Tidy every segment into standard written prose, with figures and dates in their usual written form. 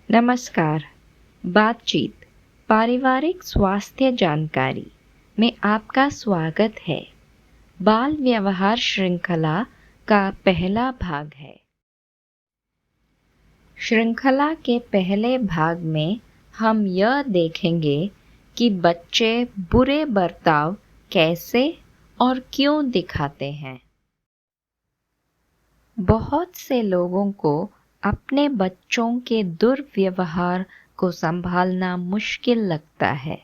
नमस्कार। बातचीत पारिवारिक स्वास्थ्य जानकारी में आपका स्वागत है। बाल व्यवहार श्रृंखला का पहला भाग है। श्रृंखला के पहले भाग में हम यह देखेंगे कि बच्चे बुरे बर्ताव कैसे और क्यों दिखाते हैं। बहुत से लोगों को अपने बच्चों के दुर्व्यवहार को संभालना मुश्किल लगता है,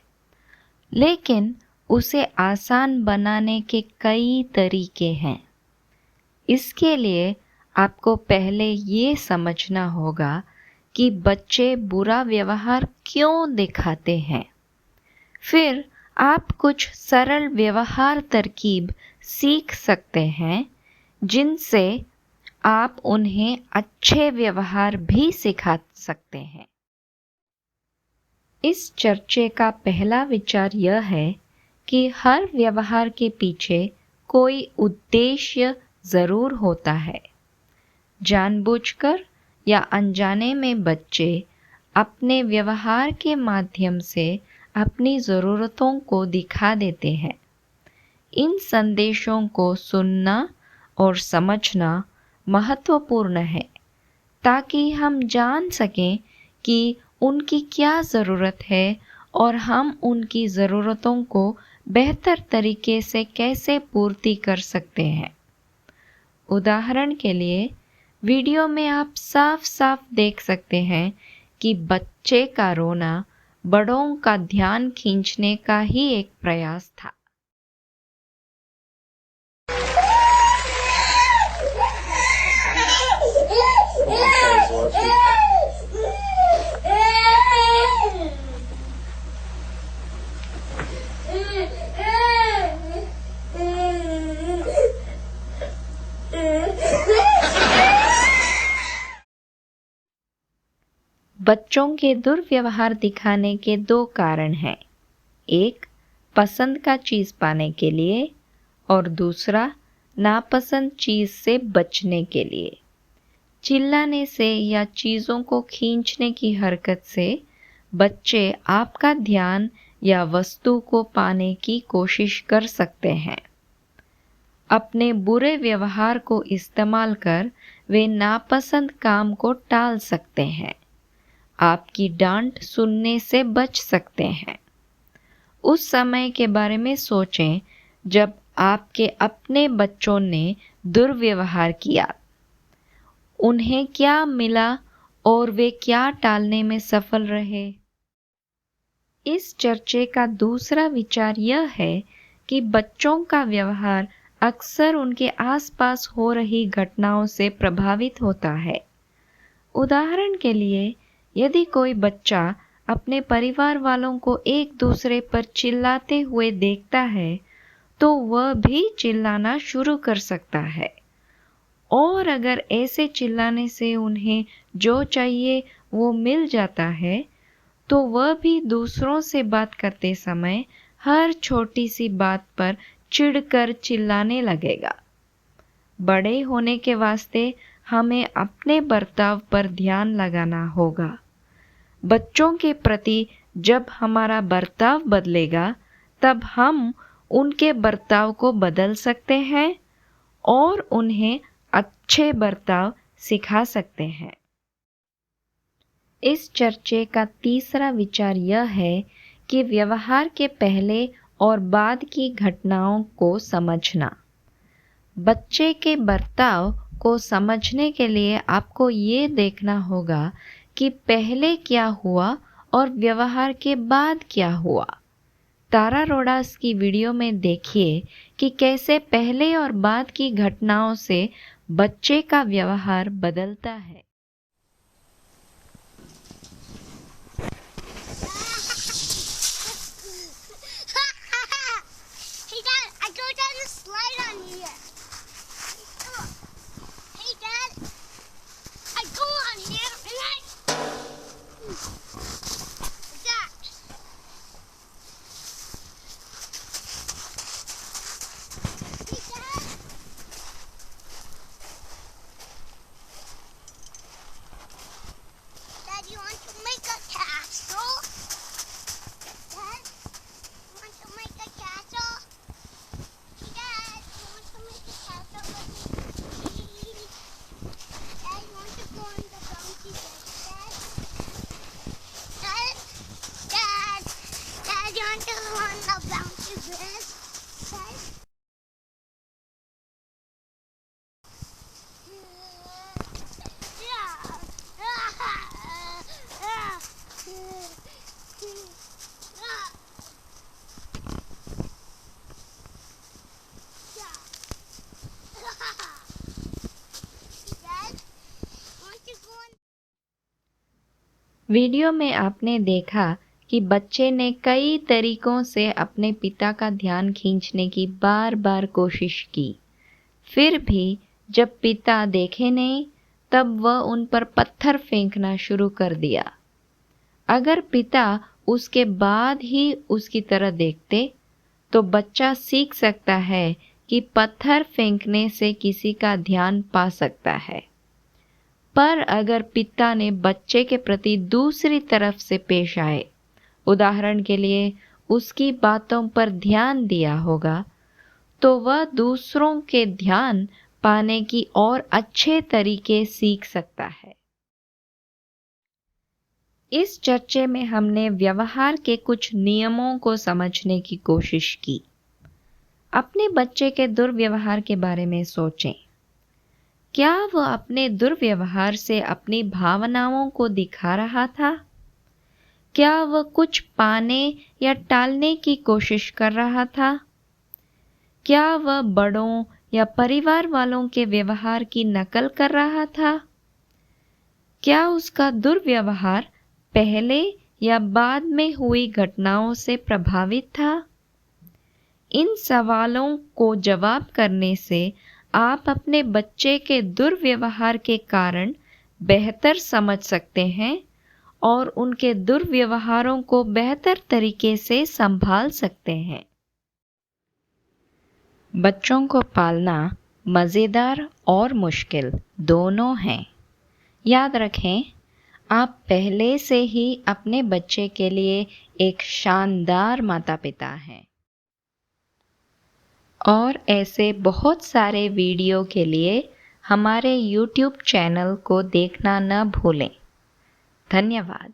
लेकिन उसे आसान बनाने के कई तरीके हैं। इसके लिए आपको पहले ये समझना होगा कि बच्चे बुरा व्यवहार क्यों दिखाते हैं। फिर आप कुछ सरल व्यवहार तरकीब सीख सकते हैं जिनसे आप उन्हें अच्छे व्यवहार भी सिखा सकते हैं। इस चर्चा का पहला विचार यह है कि हर व्यवहार के पीछे कोई उद्देश्य जरूर होता है। जानबूझकर या अनजाने में बच्चे अपने व्यवहार के माध्यम से अपनी ज़रूरतों को दिखा देते हैं। इन संदेशों को सुनना और समझना महत्वपूर्ण है ताकि हम जान सकें कि उनकी क्या ज़रूरत है और हम उनकी ज़रूरतों को बेहतर तरीके से कैसे पूर्ति कर सकते हैं। उदाहरण के लिए वीडियो में आप साफ साफ देख सकते हैं कि बच्चे का रोना बड़ों का ध्यान खींचने का ही एक प्रयास था। बच्चों के दुर्व्यवहार दिखाने के दो कारण हैं। एक, पसंद का चीज़ पाने के लिए और दूसरा, नापसंद चीज़ से बचने के लिए। चिल्लाने से या चीज़ों को खींचने की हरकत से बच्चे आपका ध्यान या वस्तु को पाने की कोशिश कर सकते हैं। अपने बुरे व्यवहार को इस्तेमाल कर वे नापसंद काम को टाल सकते हैं, आपकी डांट सुनने से बच सकते हैं। उस समय के बारे में सोचें जब आपके अपने बच्चों ने दुर्व्यवहार किया। उन्हें क्या मिला और वे क्या टालने में सफल रहे। इस चर्चे का दूसरा विचार यह है कि बच्चों का व्यवहार अक्सर उनके आसपास हो रही घटनाओं से प्रभावित होता है। उदाहरण के लिए, यदि कोई बच्चा अपने परिवार वालों को एक दूसरे पर चिल्लाते हुए देखता है, तो वह भी चिल्लाना शुरू कर सकता है। और अगर ऐसे चिल्लाने से उन्हें जो चाहिए वो मिल जाता है, तो वह भी दूसरों से बात करते समय हर छोटी सी बात पर चिढ़कर चिल्लाने लगेगा। बड़े होने के वास्ते हमें अपने बर्ताव पर ध्यान लगाना होगा। बच्चों के प्रति जब हमारा बर्ताव बदलेगा, तब हम उनके बर्ताव को बदल सकते हैं और उन्हें अच्छे बर्ताव सिखा सकते हैं। इस चर्चे का तीसरा विचार यह है कि व्यवहार के पहले और बाद की घटनाओं को समझना। बच्चे के बर्ताव को समझने के लिए आपको ये देखना होगा कि पहले क्या हुआ और व्यवहार के बाद क्या हुआ। तारा रोडास की वीडियो में देखिए कि कैसे पहले और बाद की घटनाओं से बच्चे का व्यवहार बदलता है। Hey Dad, I go down the slide on here. Hey Dad, I go on here and Dad. Hey Dad. Dad, you want to video में आपने देखा कि बच्चे ने कई तरीकों से अपने पिता का ध्यान खींचने की बार बार कोशिश की। फिर भी जब पिता देखे नहीं, तब वह उन पर पत्थर फेंकना शुरू कर दिया। अगर पिता उसके बाद ही उसकी तरह देखते, तो बच्चा सीख सकता है कि पत्थर फेंकने से किसी का ध्यान पा सकता है। पर अगर पिता ने बच्चे के प्रति दूसरी तरफ से पेश आए, उदाहरण के लिए उसकी बातों पर ध्यान दिया होगा, तो वह दूसरों के ध्यान पाने की और अच्छे तरीके सीख सकता है। इस चर्चे में हमने व्यवहार के कुछ नियमों को समझने की कोशिश की। अपने बच्चे के दुर्व्यवहार के बारे में सोचें। क्या वह अपने दुर्व्यवहार से अपनी भावनाओं को दिखा रहा था? क्या वह कुछ पाने या टालने की कोशिश कर रहा था? क्या वह बड़ों या परिवार वालों के व्यवहार की नकल कर रहा था? क्या उसका दुर्व्यवहार पहले या बाद में हुई घटनाओं से प्रभावित था? इन सवालों को जवाब करने से आप अपने बच्चे के दुर्व्यवहार के कारण बेहतर समझ सकते हैं और उनके दुर्व्यवहारों को बेहतर तरीके से संभाल सकते हैं। बच्चों को पालना मज़ेदार और मुश्किल दोनों हैं। याद रखें, आप पहले से ही अपने बच्चे के लिए एक शानदार माता-पिता हैं। और ऐसे बहुत सारे वीडियो के लिए हमारे YouTube चैनल को देखना न भूलें। धन्यवाद।